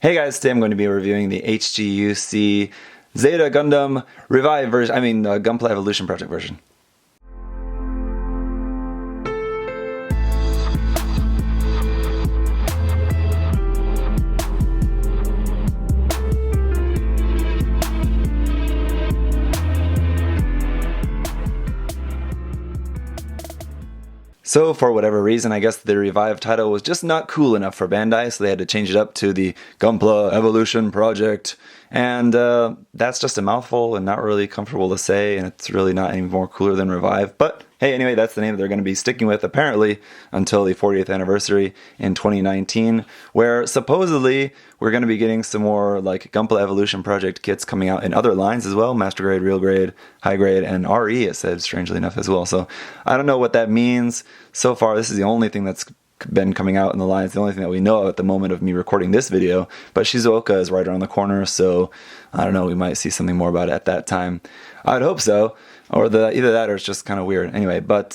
Hey guys, today I'm going to be reviewing the HGUC Zeta Gundam Revive version, Gunpla Evolution Project version. So for whatever reason, I guess the Revive title was just not cool enough for Bandai, so they had to change it up to the Gunpla Evolution Project. And that's just a mouthful and not really comfortable to say, and it's really not any more cooler than Revive. But hey, anyway, that's the name that they're going to be sticking with, apparently, until the 40th anniversary in 2019, where supposedly we're going to be getting some more like Gunpla Evolution Project kits coming out in other lines as well, Master Grade, Real Grade, High Grade, and RE, it said, strangely enough, as well. So I don't know what that means. So far, this is the only thing that's been coming out in the line. It's the only thing that we know of at the moment of me recording this video, but Shizuoka is right around the corner, so I don't know, we might see something more about it at that time. I'd hope so, or either that or it's just kind of weird. Anyway, but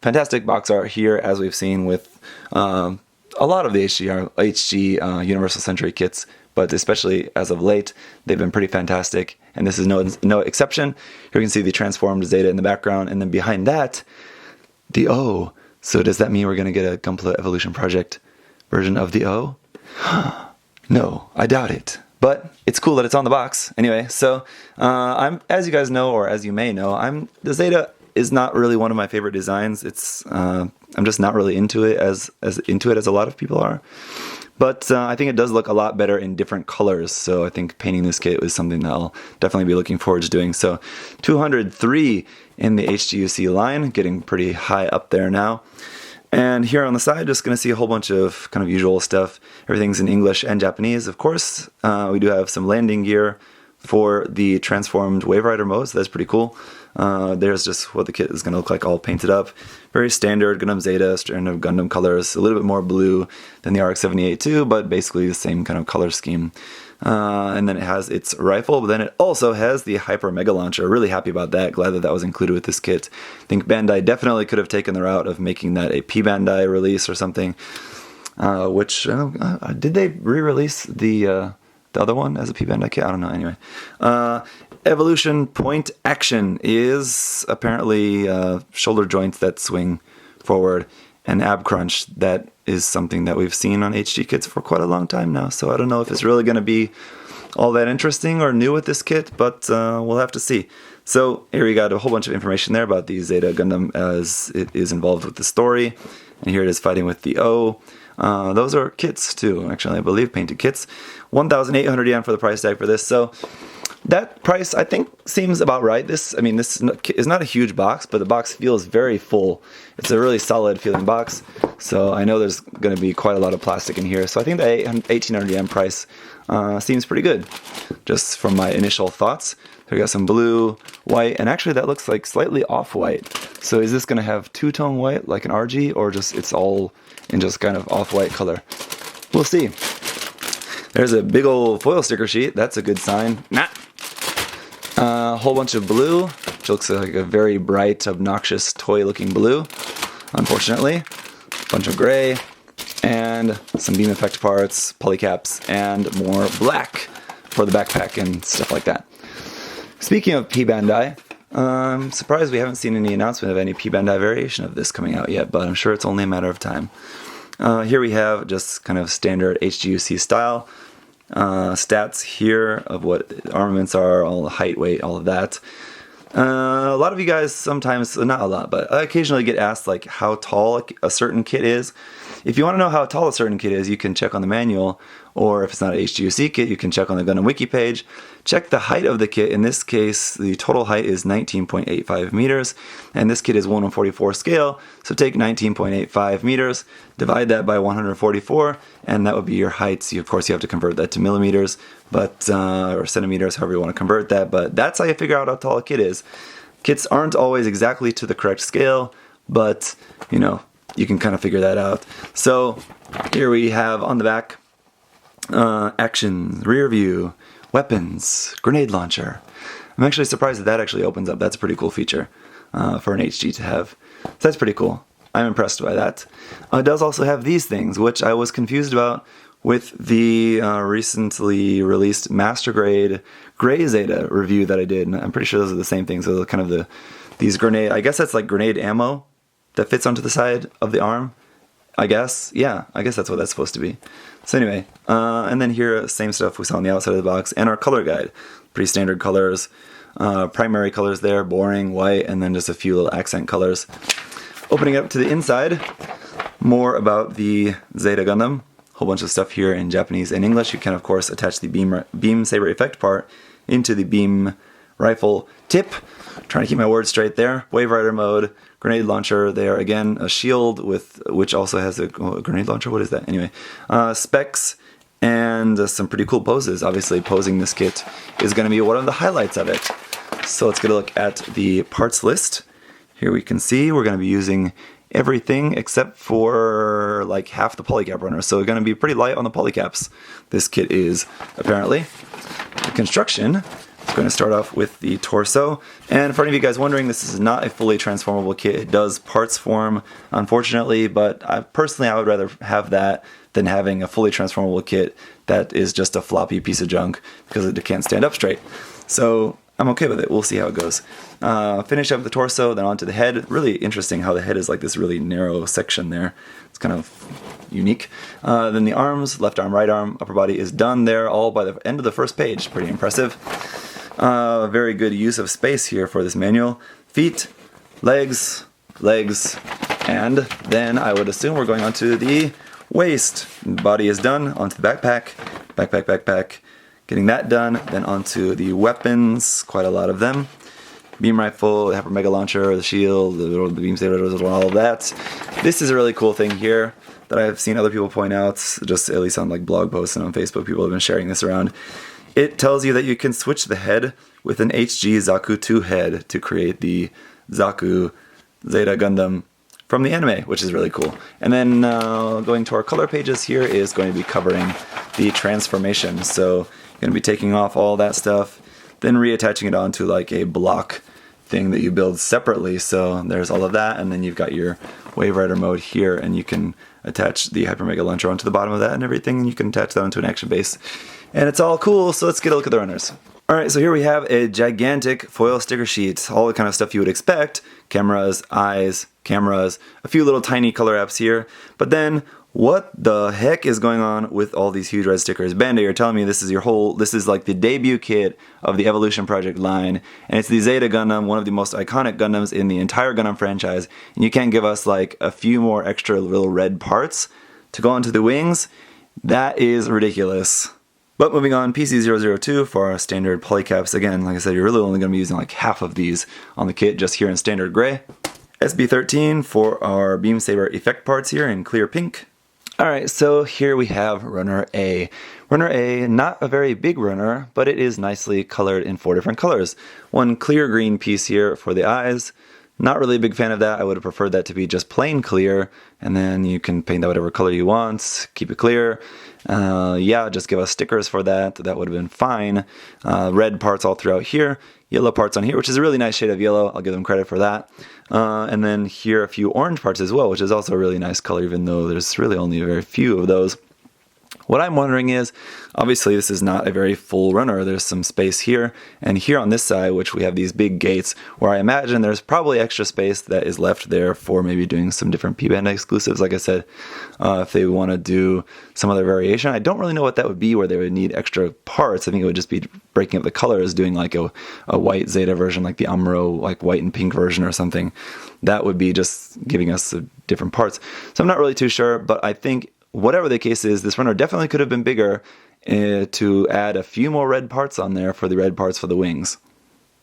fantastic box art here, as we've seen with a lot of the HG Universal Century kits, but especially as of late, they've been pretty fantastic, and this is no exception. Here you can see the transformed Zeta in the background, and then behind that, the O. So does that mean we're going to get a Gunpla Evolution Project version of the O? No, I doubt it. But it's cool that it's on the box. Anyway, so as you guys know, or as you may know, the Zeta is not really one of my favorite designs. It's I'm just not really into it as into it as a lot of people are. But I think it does look a lot better in different colors, so I think painting this kit is something that I'll definitely be looking forward to doing. So 203 in the HGUC line, getting pretty high up there now. And here on the side, just going to see a whole bunch of kind of usual stuff. Everything's in English and Japanese, of course. We do have some landing gear for the transformed Wave Rider mode, so that's pretty cool. There's just what the kit is going to look like all painted up. Very standard Gundam Zeta, strand of Gundam colors, a little bit more blue than the RX-78 too, but basically the same kind of color scheme. And then it has its rifle, but then it also has the Hyper Mega Launcher. Really happy about that, glad that that was included with this kit. I think Bandai definitely could have taken the route of making that a P-Bandai release or something, which, did they re-release the other one as a P-Bandai kit? I don't know, anyway. Evolution Point Action is apparently shoulder joints that swing forward, and ab crunch. That is something that we've seen on HG kits for quite a long time now, so I don't know if it's really going to be all that interesting or new with this kit, but we'll have to see. So here we got a whole bunch of information there about the Zeta Gundam as it is involved with the story, and here it is fighting with the O. Those are kits too, actually, I believe, painted kits. 1,800 yen for the price tag for this, so that price, I think, seems about right. This is not a huge box, but the box feels very full. It's a really solid feeling box, so I know there's going to be quite a lot of plastic in here. So I think the 1,800 yen price seems pretty good, just from my initial thoughts. So we got some blue, white, and actually that looks like slightly off-white. So is this going to have two-tone white like an RG, or just it's all in just kind of off-white color? We'll see. There's a big old foil sticker sheet. That's a good sign. A whole bunch of blue, which looks like a very bright, obnoxious, toy-looking blue, unfortunately. A bunch of gray, and some beam effect parts, polycaps, and more black for the backpack and stuff like that. Speaking of P-Bandai, I'm surprised we haven't seen any announcement of any P-Bandai variation of this coming out yet, but I'm sure it's only a matter of time. Here we have just kind of standard HGUC style. Stats here of what armaments are, all the height, weight, all of that. A lot of you guys sometimes, not a lot, but I occasionally get asked like how tall a certain kit is. If you want to know how tall a certain kit is, you can check on the manual, or if it's not an HGUC kit, you can check on the Gundam Wiki page. Check the height of the kit. In this case, the total height is 19.85 meters, and this kit is 1/144 scale, so take 19.85 meters, divide that by 144, and that would be your height. Of course, you have to convert that to millimeters, but or centimeters, however you want to convert that, but that's how you figure out how tall a kit is. Kits aren't always exactly to the correct scale, but, you know, you can kind of figure that out. So here we have on the back, actions, rear view, weapons, grenade launcher. I'm actually surprised that that actually opens up. That's a pretty cool feature for an HG to have. So that's pretty cool. I'm impressed by that. It does also have these things, which I was confused about with the recently released Master Grade Gray Zeta review that I did. And I'm pretty sure those are the same things. So kind of these grenade, I guess that's like grenade ammo that fits onto the side of the arm. I guess. Yeah, I guess that's what that's supposed to be. So anyway, and then here, same stuff we saw on the outside of the box, and our color guide. Pretty standard colors. Primary colors there, boring, white, and then just a few little accent colors. Opening up to the inside, more about the Zeta Gundam. Whole bunch of stuff here in Japanese and English. You can, of course, attach the beam saber effect part into the beam rifle tip. Trying to keep my words straight there. Wave Rider mode, grenade launcher there. Again, a shield which also has a grenade launcher. What is that? Anyway, specs and some pretty cool poses. Obviously, posing this kit is going to be one of the highlights of it. So let's get a look at the parts list. Here we can see we're going to be using everything except for like half the polycap runner. So we're going to be pretty light on the polycaps. This kit is, apparently. The construction is going to start off with the torso. And for any of you guys wondering, this is not a fully transformable kit. It does parts form, unfortunately, but I would rather have that than having a fully transformable kit that is just a floppy piece of junk because it can't stand up straight. So I'm okay with it. We'll see how it goes. Finish up the torso, then onto the head. Really interesting how the head is like this really narrow section there. It's kind of unique. Then the arms, left arm, right arm, upper body is done there, all by the end of the first page. Pretty impressive. Very good use of space here for this manual. Feet, legs, and then I would assume we're going on to the waist. Body is done, onto the backpack. Getting that done, then onto the weapons, quite a lot of them. Beam rifle, the hyper mega launcher, the shield, the beam saber, all of that. This is a really cool thing here that I've seen other people point out, just at least on like blog posts and on Facebook, people have been sharing this around. It tells you that you can switch the head with an HG Zaku 2 head to create the Zaku Zeta Gundam from the anime, which is really cool. And then going to our color pages here is going to be covering the transformation. So you're going to be taking off all that stuff, then reattaching it onto like a block thing that you build separately. So there's all of that, and then you've got your Wave Rider mode here, and you can attach the Hyper Mega Launcher onto the bottom of that and everything, and you can attach that onto an action base. And it's all cool, so let's get a look at the runners. Alright, so here we have a gigantic foil sticker sheet, all the kind of stuff you would expect. Cameras, eyes, cameras, a few little tiny color apps here. But then, what the heck is going on with all these huge red stickers? Bandai, you're telling me this is like the debut kit of the Evolution Project line, and it's the Zeta Gundam, one of the most iconic Gundams in the entire Gundam franchise, and you can't give us like a few more extra little red parts to go onto the wings? That is ridiculous. But moving on, PC002 for our standard polycaps. Again, like I said, you're really only going to be using like half of these on the kit just here in standard gray. SB13 for our beam saber effect parts here in clear pink. Alright, so here we have runner A. Runner A, not a very big runner, but it is nicely colored in 4 different colors. One clear green piece here for the eyes. Not really a big fan of that. I would have preferred that to be just plain clear, and then you can paint that whatever color you want, keep it clear. Yeah, just give us stickers for that. That would have been fine. Red parts all throughout here. Yellow parts on here, which is a really nice shade of yellow. I'll give them credit for that. And then here a few orange parts as well, which is also a really nice color, even though there's really only a very few of those. What I'm wondering is, obviously this is not a very full runner. There's some space here, and here on this side, which we have these big gates, where I imagine there's probably extra space that is left there for maybe doing some different Bandai exclusives, like I said, if they want to do some other variation. I don't really know what that would be, where they would need extra parts. I think it would just be breaking up the colors, doing like a white Zeta version, like the Amuro, like white and pink version or something. That would be just giving us different parts. So I'm not really too sure, but I think whatever the case is, this runner definitely could have been bigger to add a few more red parts on there for the red parts for the wings.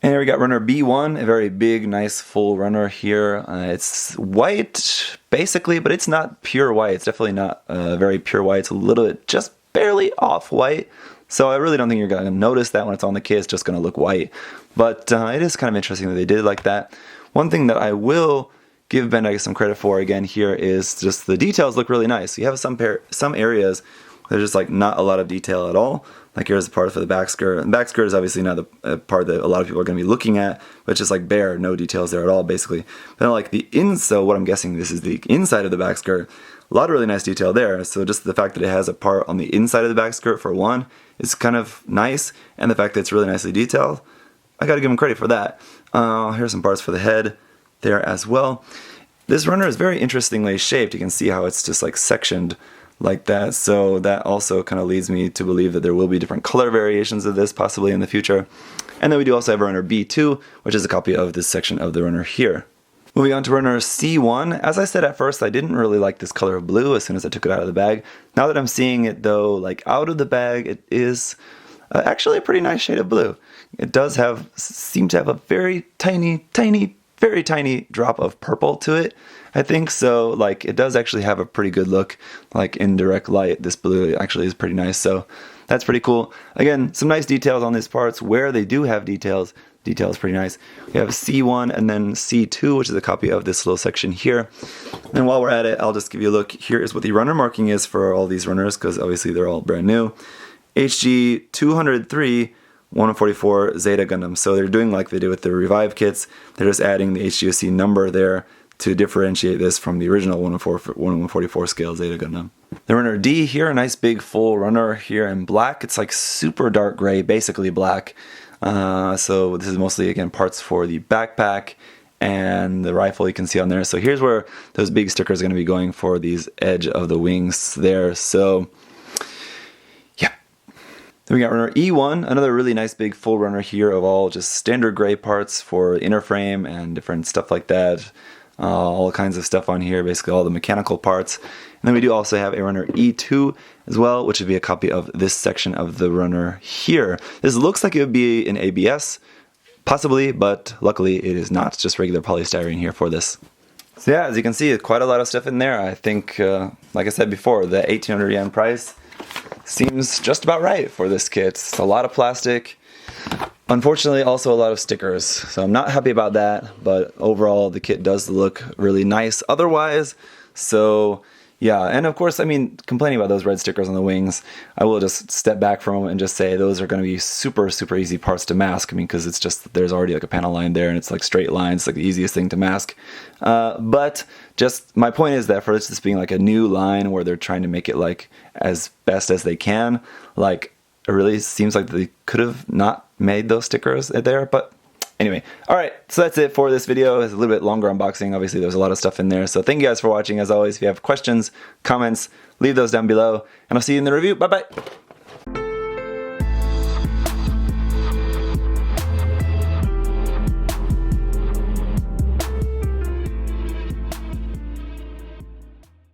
And here we got runner B1, a very big, nice, full runner here. It's white, basically, but it's not pure white. It's definitely not very pure white. It's a little bit, just barely off-white. So I really don't think you're going to notice that when it's on the kit. It's just going to look white. But it is kind of interesting that they did it like that. One thing that I will give Bandai some credit for again here is just the details look really nice. You have some areas There's just like not a lot of detail at all. Like here's the part for the back skirt. And back skirt is obviously not the part that a lot of people are going to be looking at, but it's just like bare, no details there at all, basically. But then like so what I'm guessing this is the inside of the back skirt. A lot of really nice detail there. So just the fact that it has a part on the inside of the back skirt for one is kind of nice, and the fact that it's really nicely detailed, I gotta give them credit for that. Here's some parts for the head there as well. This runner is very interestingly shaped. You can see how it's just like sectioned like that, so that also kind of leads me to believe that there will be different color variations of this possibly in the future. And then we do also have runner B2, which is a copy of this section of the runner here. Moving on to runner C1, as I said at first, I didn't really like this color of blue as soon as I took it out of the bag. Now that I'm seeing it though, like out of the bag, it is actually a pretty nice shade of blue. It does seem to have a very tiny, very tiny drop of purple to it, I think. So like it does actually have a pretty good look, like in direct light. This blue actually is pretty nice, so that's pretty cool. Again, some nice details on these parts. Where they do have detail is pretty nice. We have C1 and then C2, which is a copy of this little section here. And while we're at it, I'll just give you a look. Here is what the runner marking is for all these runners, because obviously they're all brand new. HG 203 144 Zeta Gundam. So they're doing like they did with the Revive kits. They're just adding the HGUC number there to differentiate this from the original 144 scale Zeta Gundam. The runner D here, a nice big full runner here in black. It's like super dark gray, basically black. So this is mostly, again, parts for the backpack and the rifle you can see on there. So here's where those big stickers are going to be going for these edge of the wings there. So yeah. Then we got runner E1, another really nice big full runner here of all just standard gray parts for inner frame and different stuff like that. All kinds of stuff on here, basically all the mechanical parts. And then we do also have a runner E2 as well, which would be a copy of this section of the runner here. This looks like it would be in ABS, possibly, but luckily it is not. It's just regular polystyrene here for this. So yeah, as you can see, quite a lot of stuff in there. I think, like I said before, the 1,800 yen price seems just about right for this kit. It's a lot of plastic. Unfortunately, also a lot of stickers, so I'm not happy about that, but overall the kit does look really nice otherwise. So yeah, and of course, I mean, complaining about those red stickers on the wings, I will just step back from them and just say those are going to be super easy parts to mask. I mean, because it's just, there's already like a panel line there and it's like straight lines, like the easiest thing to mask. But just my point is that for this being like a new line where they're trying to make it like as best as they can, like it really seems like they could have not made those stickers there, but anyway. Alright, so that's it for this video. It's a little bit longer unboxing. Obviously, there's a lot of stuff in there. So thank you guys for watching. As always, if you have questions, comments, leave those down below. And I'll see you in the review. Bye-bye!